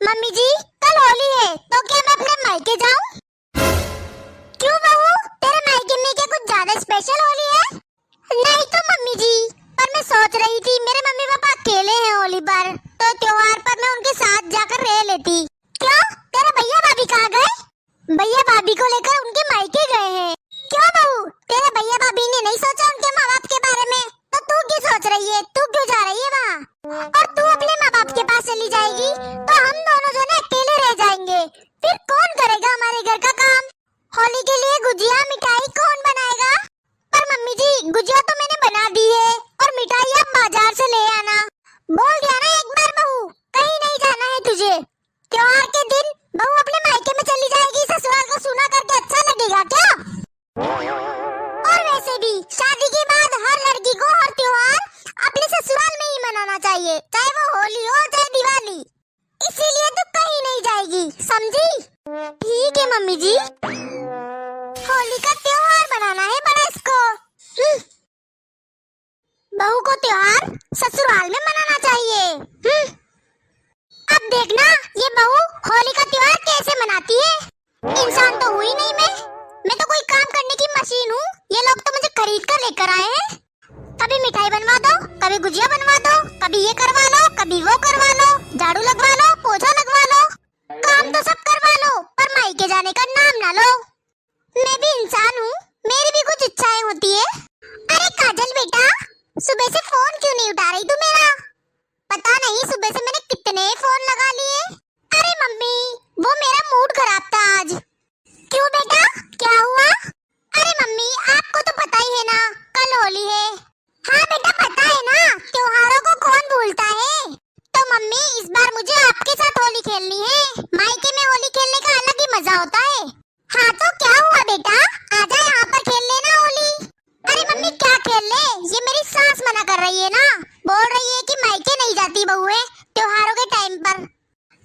Mummy जी, कल होली है तो क्या मैं अपने मायके जाऊं? क्यों बहू, तेरे मायके में क्या कुछ ज्यादा स्पेशल होली है? नहीं तो मम्मी जी, पर मैं सोच रही थी मेरे मम्मी पापा अकेले हैं होली पर, तो त्योहार पर मैं उनके साथ जाकर रह लेती। क्यों, तेरे भैया भाभी कहाँ गए? भैया भाभी को लेकर उनके मायके गए हैं। क्यों बहू, तेरे भैया भाभी ने नहीं सोचा उनके माँ बाप के बारे में? तो तू क्यों सोच रही है? तू क्यों जा रही है वहाँ? और तू अपने माँ बाप के पास चली जाएगी तो हम दोनों जने अकेले रह जाएंगे। फिर कौन करेगा हमारे घर का काम? होली के लिए गुजिया मिठाई कौन बनाएगा? पर मम्मी जी, गुजिया तो मैंने बना दी है और मिठाई आप बाजार से ले आना। बोल दिया ना एक बार बहू, कहीं नहीं जाना है तुझे। त्योहार के दिन बहू अपने मायके में चली जाएगी, ससुराल को सुना करके अच्छा लगेगा क्या? और वैसे भी शादी के बाद हर लड़की को हर त्योहार अपने ससुराल में ही मनाना चाहिए, चाहे वो होली हो चाहे दिवाली। इसीलिए तो कहीं नहीं जाएगी, समझी? ठीक है मम्मी जी। होली का त्योहार बनाना है बड़ा इसको। बहू को त्योहार ससुराल में मनाना चाहिए। अब देखना ये बहू होली का त्योहार कैसे मनाती है। इंसान तो हुई नहीं मैं तो कोई काम करने की मशीन हूँ। ये लोग तो मुझे खरीद कर लेकर आए हैं। कभी मिठाई बनवा दो, कभी गुजिया बनवा दो, कभी ये करवा लो, कभी वो करवा लो, झाड़ू लगवा लो, पोछा लगवा लो, काम तो सब करवा लो, पर मायके जाने का नाम ना लो। मैं भी इंसान हूँ, मेरी भी कुछ इच्छाएं होती है। अरे काजल बेटा, सुबह से फोन क्यों नहीं उठा रही तू मेरा? पता नहीं सुबह से मैंने कितने फोन लगा लिए। अरे मम्मी, वो मेरा मूड खराब था आज। क्यों बेटा, क्या हुआ? अरे मम्मी, आपको तो पता ही है ना, कल होली है। हाँ बेटा पता है ना, त्योहारों को कौन भूलता है। तो मम्मी, इस बार मुझे आपके साथ होली खेलनी है। मायके में होली खेलने का अलग ही मजा होता है। हाँ तो क्या हुआ बेटा, आजा यहाँ पर खेल लेना होली। अरे मम्मी क्या खेल ले, ये मेरी सास मना कर रही है ना, बोल रही है कि मायके नहीं जाती बहुएं त्योहारों के टाइम पर।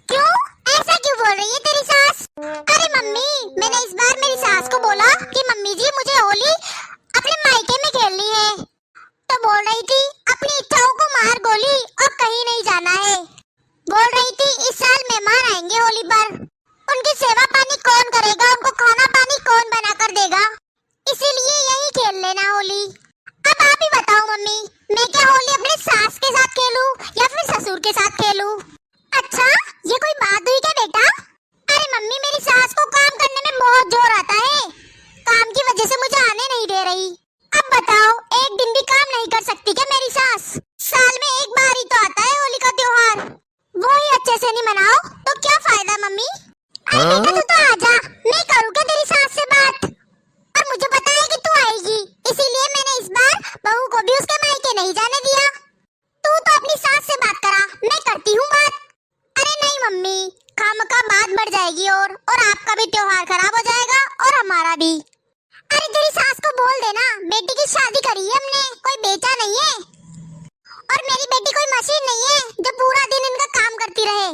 क्यों, ऐसा क्यों बोल रही है तेरी सास? अरे मम्मी, मैंने इस बार मेरी सास को बोला कि मम्मी जी मुझे होली अपने मायके में खेलनी है, तो बोल रही थी अपनी इच्छाओं को मार गोली और कहीं नहीं जाना है। बोल रही थी इस साल मेहमान आएंगे होली पर, उनकी सेवा पानी कौन करेगा, उनको खाना पानी कौन बना कर देगा, इसीलिए यही खेल लेना होली। अब आप ही बताओ मम्मी, मैं क्या होली अपने सास के साथ खेलूं या फिर ससुर के साथ खेलूं? अच्छा, ये कोई बात हुई क्या बेटा? अरे मम्मी, मेरी सास को काम करने में बहुत जोर आता है, काम की वजह से मुझे आने नहीं दे रही। अब बताओ, एक दिन भी काम नहीं कर सकती क्या मेरी सास? साल में एक बार ही तो आता है होली का त्योहार, वो ही अच्छे से नहीं मनाओ तो क्या फायदा मम्मी? अरे बेटा तू तो आजा, मैं करूँ क्या तेरी सास से बात? और मुझे पता है कि तू आएगी, इसीलिए मैंने इस बार बहू को भी उसके मायके नहीं जाने दिया। तू तो अपनी सास से बात करा, मैं करती हूँ बात। अरे नहीं मम्मी, खामखा बात बढ़ जाएगी और आपका भी त्योहार खराब हो जाएगा और हमारा भी। अरे तेरी सास को बोल देना, बेटी की शादी करी है हमने, कोई बेचा नहीं है। और मेरी बेटी कोई मशीन नहीं है जो पूरा दिन इनका काम करती रहे।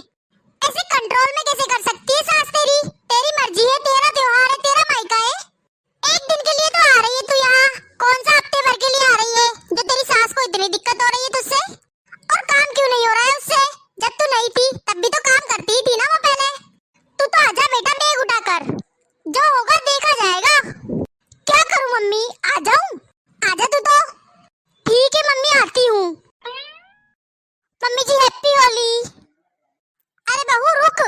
ऐसे कंट्रोल में कैसे कर सकती है सास तेरी? तेरी मर्जी है, तेरा त्योहार है, तेरा मायका है। एक दिन के लिए तो आ रही है तू यहाँ, कौन सा हफ्ते भर के लिए आ रही है जो तेरी सास को इतनी दिक्कत हो रही है तुझसे? और काम क्यों नहीं हो रहा है उससे? जब तू नहीं थी तब भी तो काम करती ही थी ना वो पहले। तू तो आजा बेटा, बैग उठा कर, जो होगा देखा जाएगा। क्या करूं मम्मी, आ जाऊं? आजा तू तो। ठीक है मम्मी, आती हूँ। मम्मी जी हैप्पी होली। अरे बहू रुक,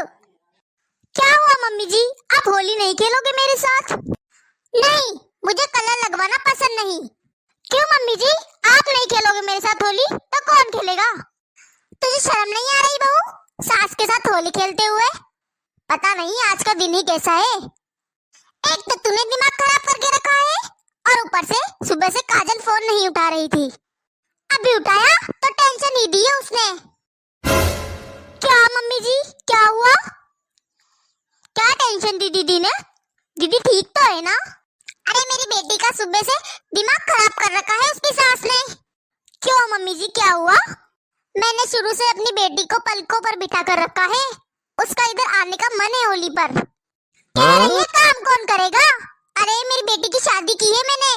क्या हुआ मम्मी जी, आप होली नहीं खेलोगे मेरे साथ? नहीं, मुझे कलर लगवाना पसंद नहीं। क्यों मम्मी जी, आप नहीं खेलोगे मेरे साथ होली तो कौन खेलेगा? तुझे शर्म नहीं आ रही बहू, सास के साथ होली खेलते हुए? पता नहीं आज का दिन ही कैसा है। एक तो तूने दिमाग खराब करके रखा है और ऊपर से सुबह से काजल फोन नहीं उठा रही थी, अभी उठाया तो टेंशन ही दी है उसने। क्या मम्मी जी, क्या हुआ? क्या टेंशन दी दीदी ने? दीदी ठीक तो है ना? अरे मेरी बेटी का सुबह से दिमाग खराब कर रखा है उसकी सास ने। क्यों मम्मी जी, क्या हुआ? मैंने शुरू से अपनी बेटी को पलकों पर बिठा कर रखा है, उसका इधर आने का मन है होली पर। ये काम कौन करेगा? अरे मेरी बेटी की शादी की है मैंने,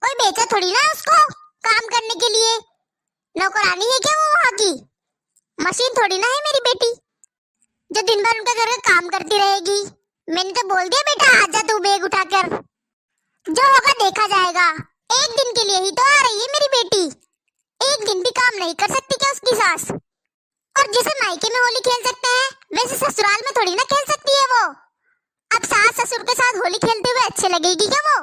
कोई बेचा थोड़ी ना उसको काम करने के लिए। नौकरानी है क्या वो वहाँ की? मशीन थोड़ी ना है मेरी बेटी। जो दिन भर उनका घर का काम करती रहेगी। मैंने तो बोल दिया बेटा आजा तू बैग उठाकर, जो होगा देखा जाएगा। एक दिन के लिए ही तो आ रही है मेरी बेटी, एक दिन भी काम नहीं कर सकती क्या उसकी सास? और जैसे मायके में होली खेल सकते हैं वैसे ससुराल में थोड़ी ना खेल सकती है वो। अब सास ससुर के साथ होली खेलते हुए अच्छे लगेगी क्या वो?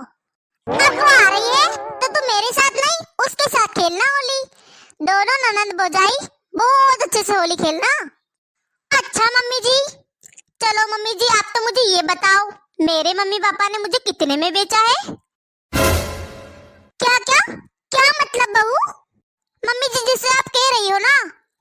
अब वो आ रही है तो तू मेरे साथ नहीं उसके साथ खेलना होली, दोनों ननंद भौजाई बहुत अच्छे से होली खेलना। अच्छा मम्मी जी। चलो मम्मी जी आप तो मुझे ये बताओ मेरे मम्मी पापा ने मुझे कितने में बेचा है? क्या क्या क्या मतलब बहू? मम्मी जी जैसे आप कह रही हो ना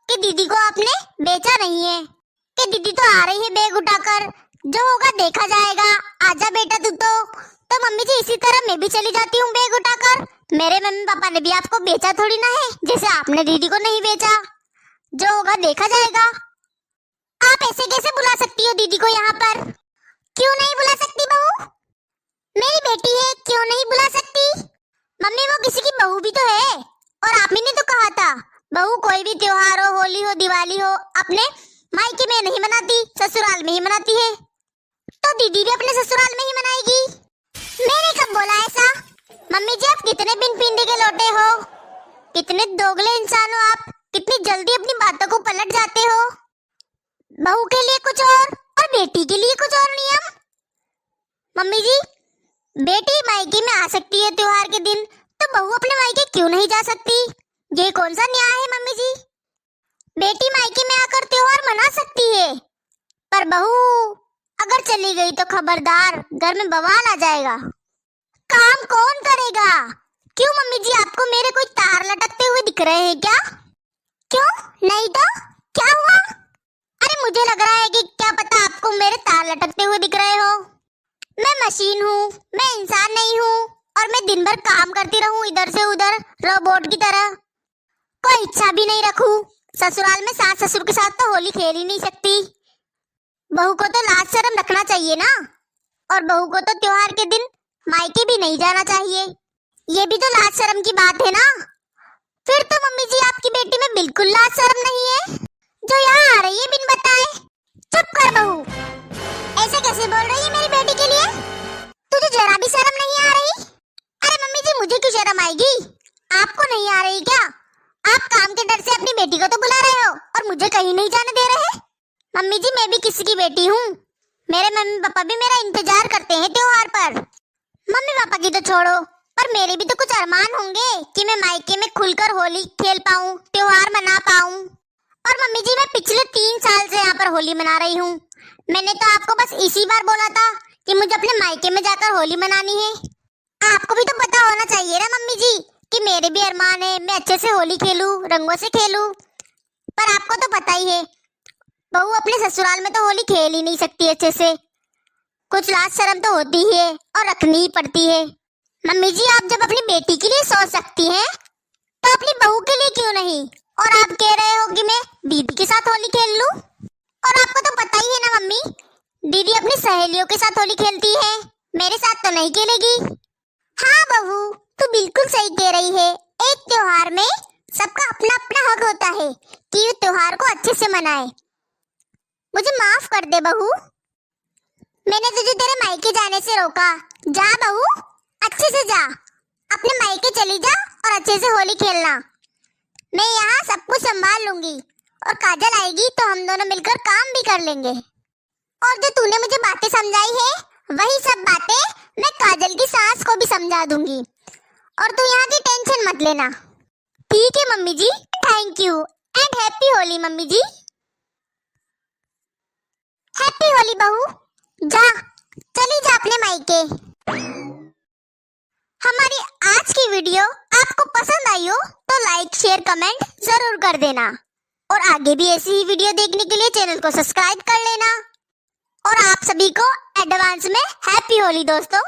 कि दीदी को आपने बेचा नहीं है, कि दीदी तो आ रही है बैग उठाकर, जो होगा देखा जाएगा, आजा बेटा तू तो मम्मी जी इसी तरह मैं भी चली जाती हूँ बैग उठाकर। मेरे मम्मी पापा ने भी आपको बेचा थोड़ी ना है, जैसे आपने दीदी को नहीं बेचा, जो होगा देखा जाएगा। आप ऐसे कैसे बुला सकती हो दीदी को यहाँ पर? क्यों नहीं बुला सकती बहू? मेरी बेटी है, क्यों नहीं बुला सकती? मम्मी वो किसी की बहू भी तो है, और आप ही ने तो कहा था बहू कोई भी त्योहार हो, होली हो, दिवाली हो, अपने मायके में नहीं मनाती, ससुराल में ही मनाती है। तो दीदी भी अपने ससुराल में ही मनाएगी। मैंने कब बोला ऐसा? मम्मी जी आप कितने बिन पिंडे के लौटे हो, कितने दोगले इंसान हो आप, कितनी जल्दी अपनी बातों को पलट जाते हो। बहू के लिए कुछ और बेटी के लिए कुछ और नियम। मम्मी जी बेटी मायके में आ सकती है त्योहार के दिन, तो बहू अपने मायके क्यों नहीं जा सकती? ये कौन सा न्याय है मम्मी जी? बेटी मायके में आकर त्योहार मना सकती है, पर बहू अगर चली गई तो खबरदार घर में बवाल आ जाएगा। काम कौन करेगा? क्यों मम्मी जी आपको मेरे कोई तार लटकते हुए दिख रहे हैं क्या? क्यों नहीं तो क्या हुआ? अरे मुझे लग रहा है कि क्या पता आपको मेरे तार लटकते हुए दिख रहे हो। मैं मशीन हूँ, मैं इंसान नहीं हूँ, और मैं दिन भर काम करती रहूँ इधर से उधर रोबोट की तरह। कोई इच्छा भी नहीं रखूं, ससुराल में सास ससुर के साथ तो होली खेल ही नहीं सकती। बहू को तो लाज शर्म रखना चाहिए ना, और बहू को तो त्योहार के दिन मायके भी नहीं जाना चाहिए। ये भी तो लाज शर्म की बात है ना। फिर तो मम्मी जी आपकी बेटी में बिल्कुल लाज शर्म नहीं है, जो यहाँ आ रही है बिन बताए। चुप कर बहू, ऐसे कैसे बोल रही है मेरी बेटी के लिए? तुझे जरा भी शर्म नहीं आ रही? अरे मम्मी जी मुझे क्यों शर्म आएगी, आपको नहीं आ रही क्या? आप काम के डर से अपनी बेटी को तो बुला रहे हो और मुझे कहीं नहीं जाने दे रहे। मम्मी जी मैं भी किसी की बेटी हूँ, मेरे मम्मी पापा भी मेरा इंतजार करते हैं त्योहार पर। मम्मी पापा की तो छोड़ो, पर मेरे भी तो कुछ अरमान होंगे कि मैं मायके में खुलकर होली खेल पाऊँ, त्योहार मना पाऊँ। और मम्मी जी मैं पिछले 3 साल से यहाँ पर होली मना रही हूँ। मैंने तो आपको बस इसी बार बोला था कि मुझे अपने मायके में जाकर होली मनानी है। आपको भी तो पता होना चाहिए ना मम्मी जी कि मेरे भी अरमान है, मैं अच्छे से होली खेलूं, रंगों से खेलूं। पर आपको तो पता ही है बहू अपने ससुराल में तो होली खेल ही नहीं सकती अच्छे से, कुछ लाज शर्म तो होती है और रखनी ही पड़ती है। मम्मी जी आप जब अपनी बेटी के लिए सोच सकती हैं तो अपनी बहू के लिए क्यों नहीं? और आप कह रहे हो कि मैं दीदी के साथ होली खेल लूं, और आपको तो पता ही है ना मम्मी दीदी अपनी सहेलियों के साथ होली खेलती है, मेरे साथ तो नहीं खेलेगी। हाँ बहू तू बिल्कुल सही कह रही है, एक त्योहार में सबका अपना अपना हक होता है कि वो त्योहार को अच्छे से मनाए। मुझे माफ कर दे बहू, मैंने तुझे तेरे मायके जाने से रोका। जा बहू अच्छे से जा, अपने मायके चली जा और अच्छे से होली खेलना। मैं यहाँ सब कुछ संभाल लूंगी, और काजल आएगी तो हम दोनों मिलकर काम भी कर लेंगे। और जो तूने मुझे बातें समझाई है वही सब बातें मैं काजल की सास को भी समझा दूंगी, और तू यहाँ की टेंशन मत लेना। ठीक है मम्मी जी, thank you and happy Holi mummy जी। हैप्पी होली बहू, जा चली जा अपने मायके। हमारी आज की वीडियो आपको पसंद आई हो तो लाइक शेयर कमेंट जरूर कर देना, और आगे भी ऐसी ही वीडियो देखने के लिए चैनल को सब्सक्राइब कर लेना। और आप सभी को एडवांस में हैप्पी होली दोस्तों।